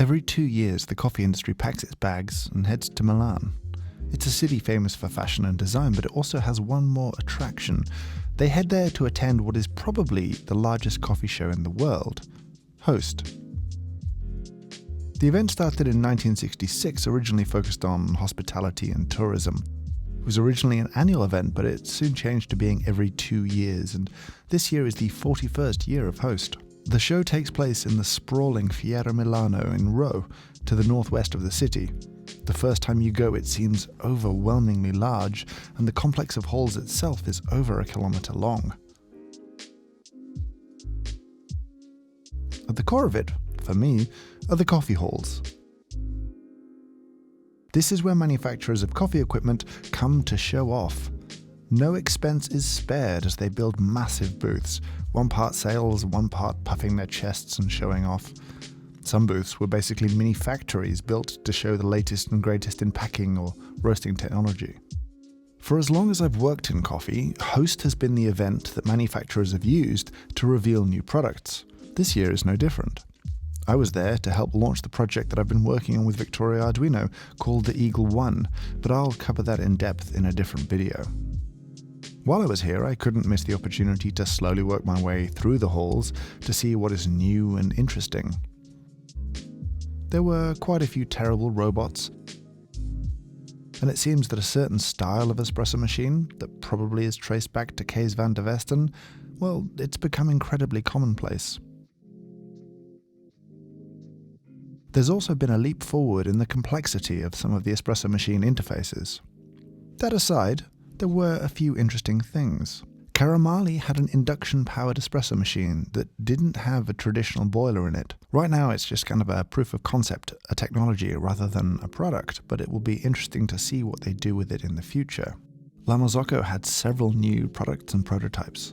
Every 2 years, the coffee industry packs its bags and heads to Milan. It's a city famous for fashion and design, but it also has one more attraction. They head there to attend what is probably the largest coffee show in the world, Host. The event started in 1966, originally focused on hospitality and tourism. It was originally an annual event, but it soon changed to being every 2 years, and this year is the 41st year of Host. The show takes place in the sprawling Fiera Milano in Rho, to the northwest of the city. The first time you go, it seems overwhelmingly large, and the complex of halls itself is over 1 kilometer long. At the core of it, for me, are the coffee halls. This is where manufacturers of coffee equipment come to show off. No expense is spared as they build massive booths, one part sales, one part puffing their chests and showing off. Some booths were basically mini factories built to show the latest and greatest in packing or roasting technology. For as long as I've worked in coffee, Host has been the event that manufacturers have used to reveal new products. This year is no different. I was there to help launch the project that I've been working on with Victoria Arduino called the Eagle One, but I'll cover that in depth in a different video. While I was here, I couldn't miss the opportunity to slowly work my way through the halls to see what is new and interesting. There were quite a few terrible robots, and it seems that a certain style of espresso machine that probably is traced back to Kees van der Westen, well, it's become incredibly commonplace. There's also been a leap forward in the complexity of some of the espresso machine interfaces. That aside, there were a few interesting things. Caramali had an induction-powered espresso machine that didn't have a traditional boiler in it. Right now it's just kind of a proof of concept, a technology rather than a product, but it will be interesting to see what they do with it in the future. La Marzocco had several new products and prototypes.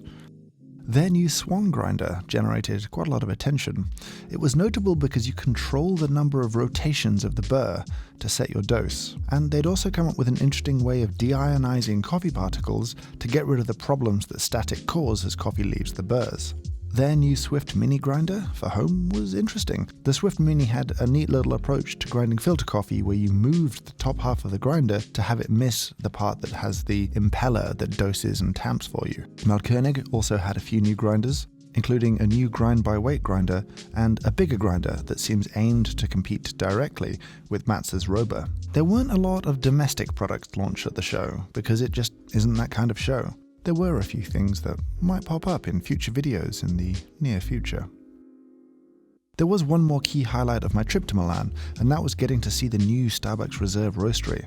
Their new Swan grinder generated quite a lot of attention. It was notable because you control the number of rotations of the burr to set your dose, and they'd also come up with an interesting way of deionizing coffee particles to get rid of the problems that static cause as coffee leaves the burrs. Their new Swift Mini grinder for home was interesting. The Swift Mini had a neat little approach to grinding filter coffee where you moved the top half of the grinder to have it miss the part that has the impeller that doses and tamps for you. Malkönig also had a few new grinders, including a new grind by weight grinder and a bigger grinder that seems aimed to compete directly with Matz's Roba. There weren't a lot of domestic products launched at the show because it just isn't that kind of show. There were a few things that might pop up in future videos in the near future. There was one more key highlight of my trip to Milan, and that was getting to see the new Starbucks Reserve Roastery.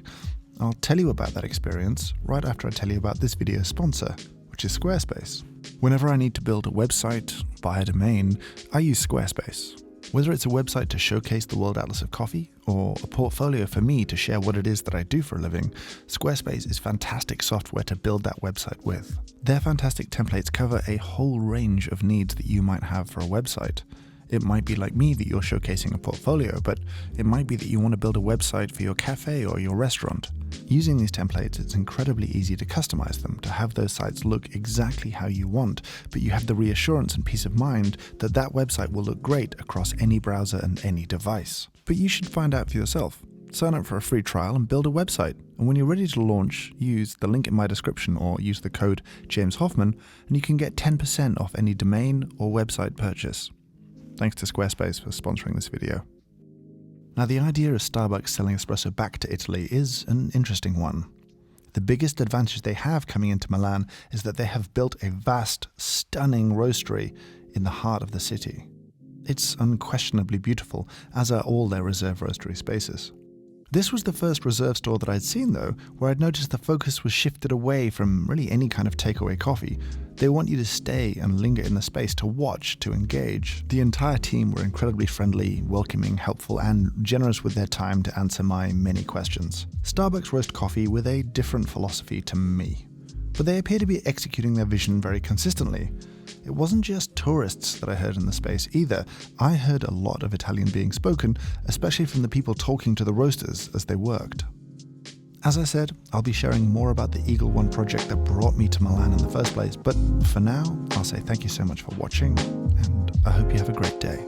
I'll tell you about that experience right after I tell you about this video's sponsor, which is Squarespace. Whenever I need to build a website, buy a domain, I use Squarespace. Whether it's a website to showcase the World Atlas of Coffee, or a portfolio for me to share what it is that I do for a living, Squarespace is fantastic software to build that website with. Their fantastic templates cover a whole range of needs that you might have for a website. It might be like me that you're showcasing a portfolio, but it might be that you want to build a website for your cafe or your restaurant. Using these templates, it's incredibly easy to customize them, to have those sites look exactly how you want, but you have the reassurance and peace of mind that that website will look great across any browser and any device. But you should find out for yourself. Sign up for a free trial and build a website. And when you're ready to launch, use the link in my description or use the code James Hoffman, and you can get 10% off any domain or website purchase. Thanks to Squarespace for sponsoring this video. Now, the idea of Starbucks selling espresso back to Italy is an interesting one. The biggest advantage they have coming into Milan is that they have built a vast, stunning roastery in the heart of the city. It's unquestionably beautiful, as are all their Reserve Roastery spaces. This was the first Reserve store that I'd seen though, where I'd noticed the focus was shifted away from really any kind of takeaway coffee. They want you to stay and linger in the space, to watch, to engage. The entire team were incredibly friendly, welcoming, helpful, and generous with their time to answer my many questions. Starbucks roast coffee with a different philosophy to me, but they appear to be executing their vision very consistently. It wasn't just tourists that I heard in the space either. I heard a lot of Italian being spoken, especially from the people talking to the roasters as they worked. As I said, I'll be sharing more about the Eagle One project that brought me to Milan in the first place, but for now, I'll say thank you so much for watching, and I hope you have a great day.